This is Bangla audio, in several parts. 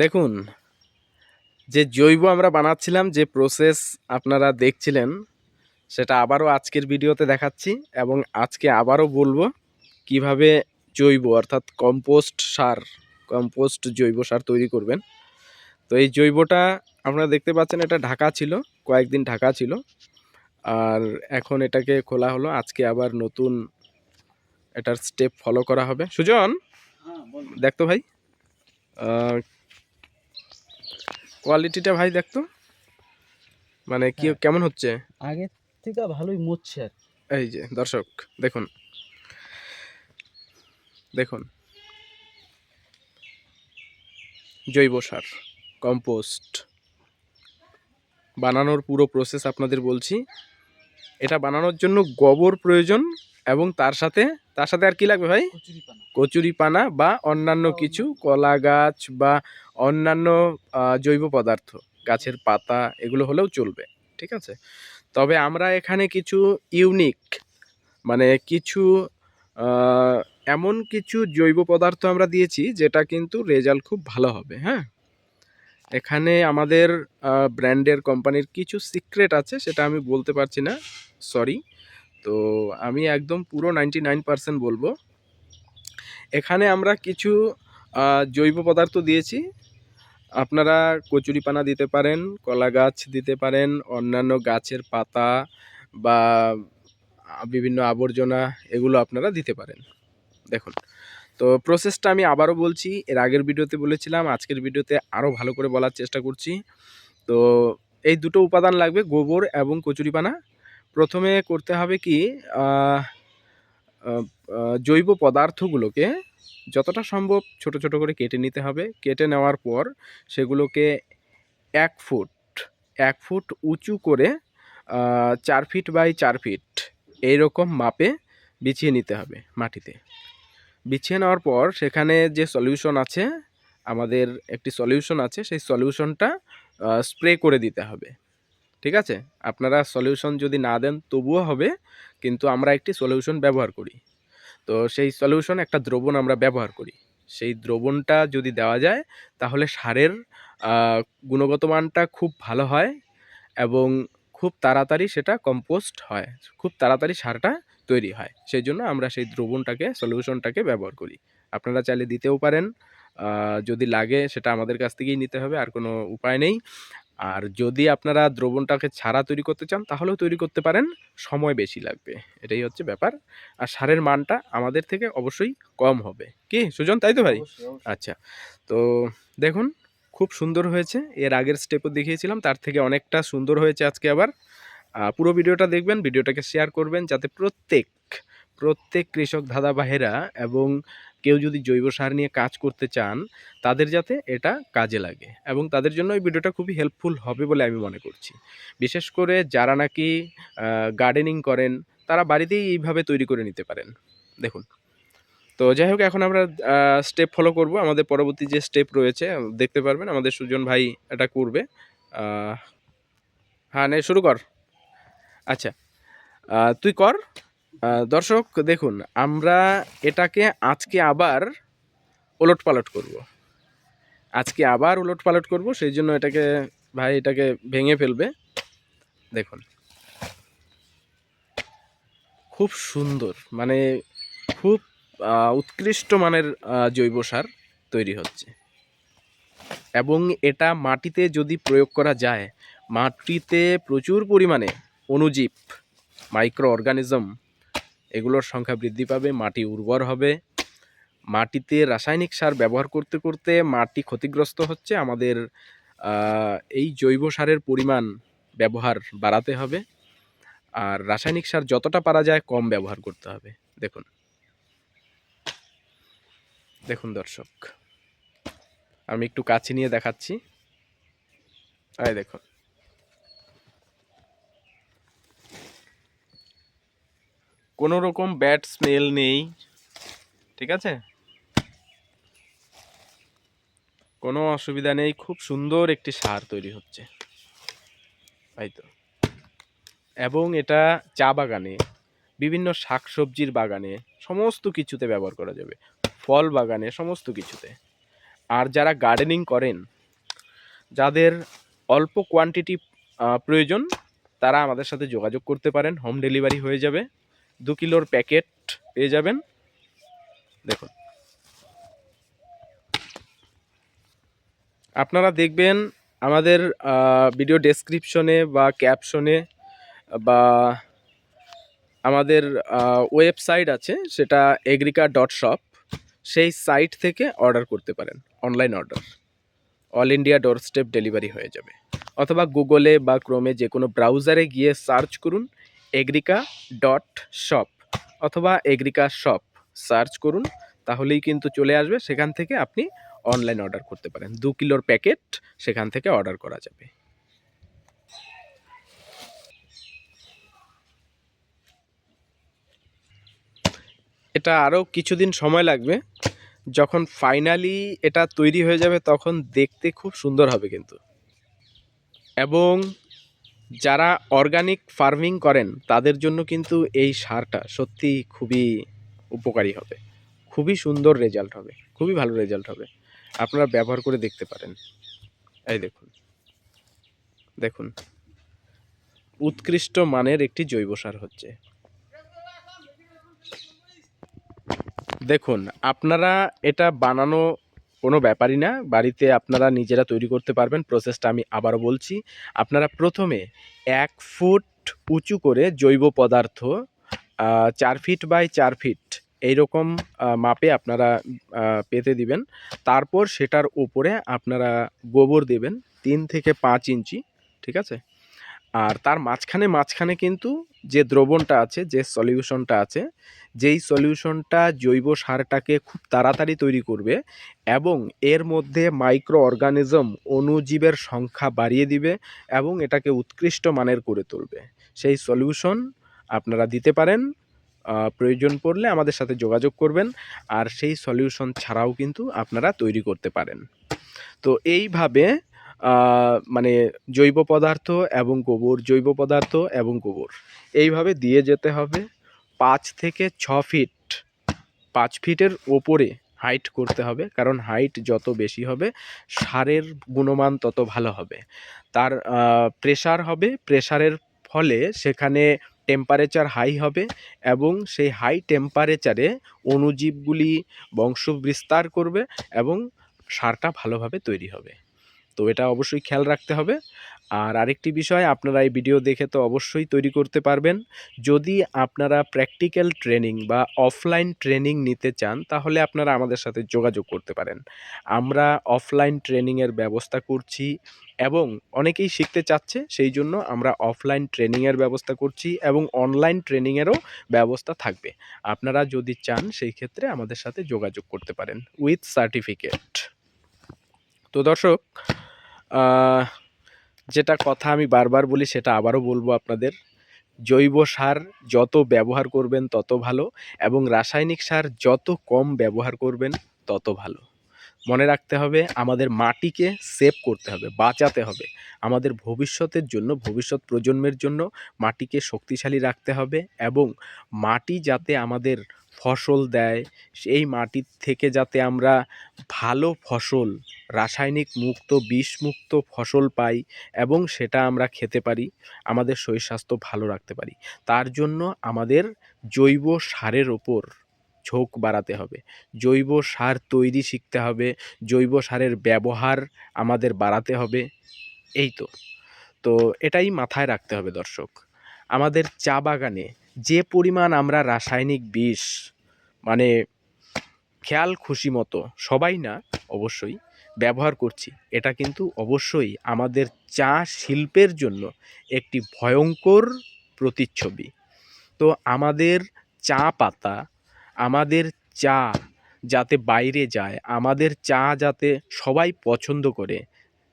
দেখুন, যে জৈব আমরা বানাচ্ছিলাম, যে প্রসেস আপনারা দেখছিলেন, সেটা আবারও আজকের ভিডিওতে দেখাচ্ছি এবং আজকে আবারও বলবো কিভাবে জৈব অর্থাৎ কম্পোস্ট জৈব সার তৈরি করবেন। তো এই জৈবটা আপনারা দেখতে পাচ্ছেন, এটা ঢাকা ছিল, কয়েকদিন ঢাকা ছিল, আর এখন এটাকে খোলা হলো। আজকে আবার নতুন এটার স্টেপ ফলো করা হবে। সুজন, দেখতো ভাই কোয়ালিটিটা ভাই দেখতো, মানে কি কেমন হচ্ছে। আগে থেকে ভালোই মুছছে। এই যে দর্শক দেখুন, দেখুন জৈব সার কম্পোস্ট বানানোর পুরো প্রসেস আপনাদের বলছি। এটা বানানোর জন্য গোবর প্রয়োজন এবং তার সাথে আর কি লাগবে ভাই? কচুরিপানা বা অন্যান্য কিছু কলা গাছ বা অন্যান্য জৈব পদার্থ, গাছের পাতা, এগুলো হলেও চলবে, ঠিক আছে। তবে আমরা এখানে কিছু ইউনিক, মানে কিছু এমন কিছু জৈব পদার্থ আমরা দিয়েছি যেটা কিন্তু রেজাল্ট খুব ভালো হবে। হ্যাঁ, এখানে আমাদের ব্র্যান্ডের কোম্পানির কিছু সিক্রেট আছে, সেটা আমি বলতে পারছি না, সরি। তো আমি একদম পুরো 99% বলবো। এখানে আমরা কিছু জৈব পদার্থ দিয়েছি। আপনারা কচুরিপানা দিতে পারেন, কলা গাছ দিতে পারেন, অন্যান্য গাছের পাতা বা বিভিন্ন আবর্জনা, এগুলো আপনারা দিতে পারেন। দেখুন, তো প্রসেসটা আমি আবারও বলছি, এর আগের ভিডিওতে বলেছিলাম, আজকের ভিডিওতে আরও ভালো করে বলার চেষ্টা করছি। তো এই দুটো উপাদান লাগবে, গোবর এবং কচুরিপানা। প্রথমে করতে হবে কি, জৈব পদার্থগুলোকে যতটা সম্ভব ছোট ছোট করে কেটে নিতে হবে। কেটে নেওয়ার পর সেগুলোকে 1 ফুট উঁচু করে 4 ফিট বাই 4 ফিট এইরকম মাপে বিছিয়ে নিতে হবে মাটিতে। বিছিয়ে নেওয়ার পর সেখানে যে সলিউশন আছে, আমাদের একটি সলিউশন আছে, সেই সলিউশনটা স্প্রে করে দিতে হবে, ঠিক আছে। আপনারা সলিউশন যদি না দেন তবুও হবে, কিন্তু আমরা একটি সলিউশন ব্যবহার করি। তো সেই সলিউশন, একটা দ্রবণ আমরা ব্যবহার করি। সেই দ্রবণটা যদি দেওয়া যায় তাহলে সারের গুণগত মানটা খুব ভালো হয় এবং খুব তাড়াতাড়ি সেটা কম্পোস্ট হয়, খুব তাড়াতাড়ি সারটা তৈরি হয়। সেই জন্য আমরা সেই দ্রবণটাকে, সলিউশনটাকে ব্যবহার করি। আপনারা চাইলে দিতেও পারেন, যদি লাগে সেটা আমাদের কাছ থেকেই নিতে হবে, আর কোনো উপায় নেই। আর যদি আপনারা দ্রবণটাকে ছাড়া তৈরি করতে চান তাহলেও তৈরি করতে পারেন, সময় বেশি লাগবে, এটাই হচ্ছে ব্যাপার। আর সারের মানটা আমাদের থেকে অবশ্যই কম হবে। কি সুজন, তাই তো ভাই? আচ্ছা, তো দেখুন খুব সুন্দর হয়েছে। এর আগের স্টেপও দেখিয়েছিলাম, তার থেকে অনেকটা সুন্দর হয়েছে আজকে আবার। পুরো ভিডিওটা দেখবেন, ভিডিওটাকে শেয়ার করবেন, যাতে প্রত্যেক কৃষক দাদা ভাইয়েরা এবং কেউ যদি জৈব সার নিয়ে কাজ করতে চান তাদের যাতে এটা কাজে লাগে, এবং তাদের জন্য এই ভিডিওটা খুবই হেল্পফুল হবে বলে আমি মনে করছি। বিশেষ করে যারা নাকি গার্ডেনিং করেন, তারা বাড়িতেই এইভাবে তৈরি করে নিতে পারেন। দেখুন, তো যাই হোক, এখন আমরা স্টেপ ফলো করব। আমাদের পরবর্তী যে স্টেপ রয়েছে দেখতে পারবেন, আমাদের সুজন ভাই এটা করবে। হ্যাঁ, নে শুরু কর। আচ্ছা, তুই কর। দর্শক দেখুন, আমরা এটাকে আজকে আবার ওলটপালট করব। সেই জন্য এটাকে ভেঙে ফেলবে। দেখুন, খুব সুন্দর, মানে খুব উৎকৃষ্ট মানের জৈব সার তৈরি হচ্ছে। এবং এটা মাটিতে যদি প্রয়োগ করা যায়, মাটিতে প্রচুর পরিমাণে অণুজীব, মাইক্রো অর্গানিজম, এগুলোর সংখ্যা বৃদ্ধি পাবে, মাটি উর্বর হবে। মাটিতে রাসায়নিক সার ব্যবহার করতে করতে মাটি ক্ষতিগ্রস্ত হচ্ছে। আমাদের এই জৈব সারের পরিমাণ ব্যবহার বাড়াতে হবে, আর রাসায়নিক সার যতটা পারা যায় কম ব্যবহার করতে হবে। দেখুন, দেখুন দর্শক, আমি একটু কাছে নিয়ে দেখাচ্ছি। এই দেখুন, কোনো রকম ব্যাড স্মেল নেই, ঠিক আছে, কোনো অসুবিধা নেই। খুব সুন্দর একটি সার তৈরি হচ্ছে, তাই তো। এবং এটা চা বাগানে, বিভিন্ন শাকসবজির বাগানে, সমস্ত কিছুতে ব্যবহার করা যাবে, ফল বাগানে, সমস্ত কিছুতে। আর যারা গার্ডেনিং করেন, যাদের অল্প কোয়ান্টিটি প্রয়োজন, তারা আমাদের সাথে যোগাযোগ করতে পারেন। হোম ডেলিভারি হয়ে যাবে। 2 কিলোর প্যাকেট পেয়ে যাবেন। দেখুন, আপনারা দেখবেন আমাদের ভিডিও ডেসক্রিপশনে বা ক্যাপশনে বা আমাদের ওয়েবসাইট আছে, সেটা agrica.shop, সেই সাইট থেকে অর্ডার করতে পারেন। অনলাইন অর্ডার, অল ইন্ডিয়া ডোর স্টেপ ডেলিভারি হয়ে যাবে। অথবা গুগলে বা ক্রোমে যে কোনো ব্রাউজারে গিয়ে সার্চ করুন agrica.shop অথবা এগ্রিকা শপ সার্চ করুন, তাহলেই কিন্তু চলে আসবে। সেখান থেকে আপনি অনলাইন অর্ডার করতে পারেন। 2 কিলোর প্যাকেট সেখান থেকে অর্ডার করা যাবে। এটা আরও কিছুদিন সময় লাগবে। যখন ফাইনালি এটা তৈরি হয়ে যাবে তখন দেখতে খুব সুন্দর হবে কিন্তু। এবং যারা অর্গানিক ফার্মিং করেন তাদের জন্য কিন্তু এই সারটা সত্যি খুবই উপকারী হবে। খুবই সুন্দর রেজাল্ট হবে, খুবই ভালো রেজাল্ট হবে। আপনারা ব্যবহার করে দেখতে পারেন। এই দেখুন, দেখুন, উৎকৃষ্ট মানের একটি জৈব সার হচ্ছে। দেখুন, আপনারা এটা বানানো কোনো ব্যাপারই না, বাড়িতে আপনারা নিজেরা তৈরি করতে পারবেন। প্রসেসটা আমি আবারও বলছি। আপনারা প্রথমে 1 ফুট উঁচু করে জৈব পদার্থ 4 ফিট বাই 4 ফিট এইরকম মাপে আপনারা পেতে দিবেন। তারপর সেটার উপরে আপনারা গোবর দেবেন 3 থেকে 5 ইঞ্চি, ঠিক আছে? আর তার মাঝখানে মাঝখানে কিন্তু যে দ্রবণটা আছে, যে সলিউশনটা আছে, যেই সলিউশনটা জৈব সারটাকে খুব তাড়াতাড়ি তৈরি করবে এবং এর মধ্যে মাইক্রো অর্গানিজম, অণুজীবের সংখ্যা বাড়িয়ে দিবে এবং এটাকে উৎকৃষ্ট মানের করে তুলবে, সেই সলিউশন আপনারা দিতে পারেন। প্রয়োজন পড়লে আমাদের সাথে যোগাযোগ করবেন। আর সেই সলিউশন ছাড়াও কিন্তু আপনারা তৈরি করতে পারেন। তো এইভাবে মানে জৈব পদার্থ এবং গোবর, জৈব পদার্থ এবং গোবর এইভাবে দিয়ে যেতে হবে 5 থেকে 6 ফিট। 5 ফিটের ওপরে হাইট করতে হবে, কারণ হাইট যত বেশি হবে সারের গুণমান তত ভালো হবে। তার প্রেসার হবে, প্রেসারের ফলে সেখানে টেম্পারেচার হাই হবে এবং সেই হাই টেম্পারেচারে অণুজীবগুলি বংশ বিস্তার করবে এবং সারটা ভালোভাবে তৈরি হবে। তো এটা অবশ্যই খেয়াল রাখতে হবে। আর আরেকটি বিষয়, আপনারা এই ভিডিও দেখে তো অবশ্যই তৈরি করতে পারবেন। যদি আপনারা প্র্যাকটিক্যাল ট্রেনিং বা অফলাইন ট্রেনিং নিতে চান, তাহলে আপনারা আমাদের সাথে যোগাযোগ করতে পারেন। আমরা অফলাইন ট্রেনিংয়ের ব্যবস্থা করছি এবং অনেকেই শিখতে চাচ্ছে, সেই জন্য আমরা অফলাইন ট্রেনিংয়ের ব্যবস্থা করছি এবং অনলাইন ট্রেনিংয়েরও ব্যবস্থা থাকবে। আপনারা যদি চান সেই ক্ষেত্রে আমাদের সাথে যোগাযোগ করতে পারেন উইথ সার্টিফিকেট। তো দর্শক, যেটা কথা আমি বারবার বলি সেটা আবারও বলবো আপনাদের, জৈব সার যত ব্যবহার করবেন তত ভালো এবং রাসায়নিক সার যত কম ব্যবহার করবেন তত ভালো। মনে রাখতে হবে, আমাদের মাটিকে সেভ করতে হবে, বাঁচাতে হবে। আমাদের ভবিষ্যতের জন্য, ভবিষ্যৎ প্রজন্মের জন্য মাটিকে শক্তিশালী রাখতে হবে এবং মাটি যাতে আমাদের ফসল দেয়, সেই মাটির থেকে যাতে আমরা ভালো ফসল, রাসায়নিক মুক্ত, বিষমুক্ত ফসল পাই এবং সেটা আমরা খেতে পারি, আমাদের শরীর স্বাস্থ্য ভালো রাখতে পারি, তার জন্য আমাদের জৈব সারের ওপর ঝোঁক বাড়াতে হবে। জৈব সার তৈরি শিখতে হবে, জৈব সারের ব্যবহার আমাদের বাড়াতে হবে। এই তো, তো এটাই মাথায় রাখতে হবে দর্শক। আমাদের চা বাগানে যে পরিমাণ আমরা রাসায়নিক বিষ, মানে খেয়াল খুশি মতো, সবাই না অবশ্যই, ব্যবহার করছি, এটা কিন্তু অবশ্যই আমাদের চা শিল্পের জন্য একটি ভয়ঙ্কর প্রতিচ্ছবি। তো আমাদের চা পাতা, আমাদের চা যাতে বাইরে যায়, আমাদের চা যাতে সবাই পছন্দ করে,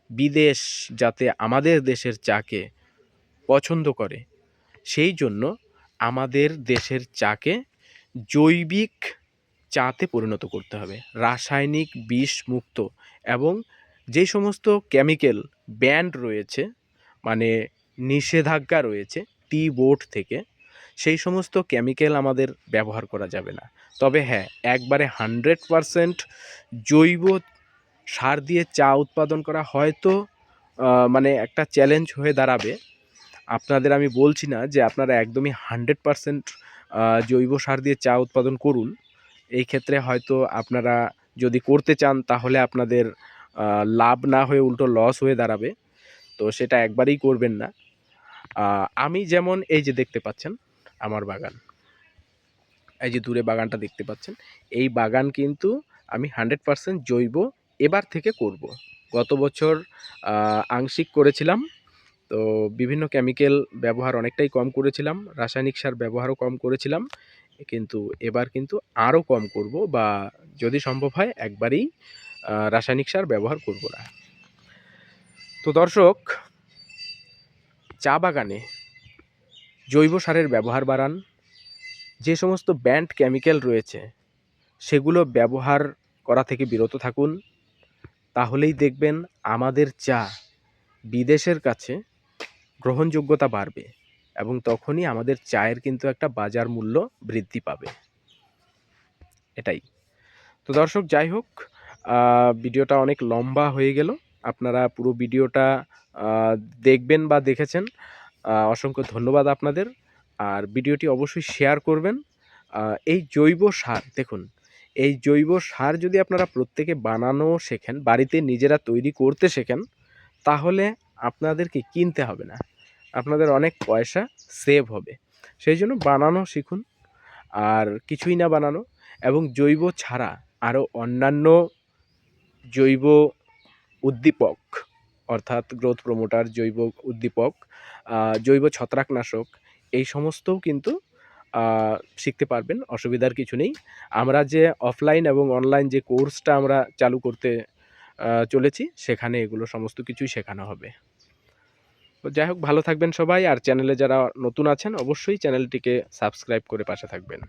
বিদেশ যাতে আমাদের দেশের চাকে পছন্দ করে, সেই জন্য আমাদের দেশের চাকে জৈবিক চাতে পরিণত করতে হবে, রাসায়নিক বিষমুক্ত। এবং যে সমস্ত কেমিক্যাল ব্যান্ড রয়েছে, মানে নিষেধাজ্ঞা রয়েছে টি বোর্ড থেকে, সেই সমস্ত কেমিক্যাল আমাদের ব্যবহার করা যাবে না। তবে হ্যাঁ, একবারে 100% জৈব সার দিয়ে চা উৎপাদন করা হয়তো মানে একটা চ্যালেঞ্জ হয়ে দাঁড়াবে। আপনাদের আমি বলছি না যে আপনারা একদমই 100% জৈব সার দিয়ে চা উৎপাদন করুন। এই ক্ষেত্রে হয়তো আপনারা যদি করতে চান তাহলে আপনাদের লাভ না হয়ে উল্টো লস হয়ে দাঁড়াবে। তো সেটা একবারেই করবেন না। আমি যেমন এই যে দেখতে পাচ্ছেন আমার বাগান, এই যে দূরে বাগানটা দেখতে পাচ্ছেন, এই বাগান কিন্তু আমি 100% জৈব এবার থেকে করব। গত বছর আংশিক করেছিলাম, তো বিভিন্ন কেমিক্যাল ব্যবহার অনেকটাই কম করেছিলাম, রাসায়নিক সার ব্যবহারও কম করেছিলাম, কিন্তু এবার কিন্তু আরও কম করব, বা যদি সম্ভব হয় একবারেই রাসায়নিক সার ব্যবহার করব না। তো দর্শক, চা বাগানে জৈব সারের ব্যবহার বাড়ান। যে সমস্ত ব্যান্ড কেমিক্যাল রয়েছে সেগুলো ব্যবহার করা থেকে বিরত থাকুন। তাহলেই দেখবেন আমাদের চা বিদেশের কাছে গ্রহণযোগ্যতা বাড়বে, এবং তখনই আমাদের চায়ের কিন্তু একটা বাজার মূল্য বৃদ্ধি পাবে। এটাই। তো দর্শক, যাই হোক, ভিডিওটা অনেক লম্বা হয়ে গেল। আপনারা পুরো ভিডিওটা দেখবেন বা দেখেছেন, অসংখ্য ধন্যবাদ আপনাদের। আর ভিডিওটি অবশ্যই শেয়ার করবেন। এই জৈব সার দেখুন, এই জৈব সার যদি আপনারা প্রত্যেকে বানানো শেখেন, বাড়িতে নিজেরা তৈরি করতে শেখেন, তাহলে আপনাদেরকে কিনতে হবে না, আপনাদের অনেক পয়সা সেভ হবে। সেই জন্য বানানো শিখুন, আর কিছুই না বানানো। এবং জৈব ছাড়া আরও অন্যান্য জৈব উদ্দীপক, অর্থাৎ গ্রোথ প্রমোটার, জৈব উদ্দীপক, জৈব ছত্রাকনাশক, এই সমস্তও কিন্তু শিখতে পারবেন, অসুবিধার কিছু নেই। আমরা যে অফলাইন এবং অনলাইন যে কোর্সটা আমরা চালু করতে চলেছি, সেখানে এগুলো সমস্ত কিছুই শেখানো হবে। তো যাই হোক, ভালো থাকবেন সবাই। আর চ্যানেলে যারা নতুন আছেন অবশ্যই চ্যানেলটিকে সাবস্ক্রাইব করে পাশে থাকবেন।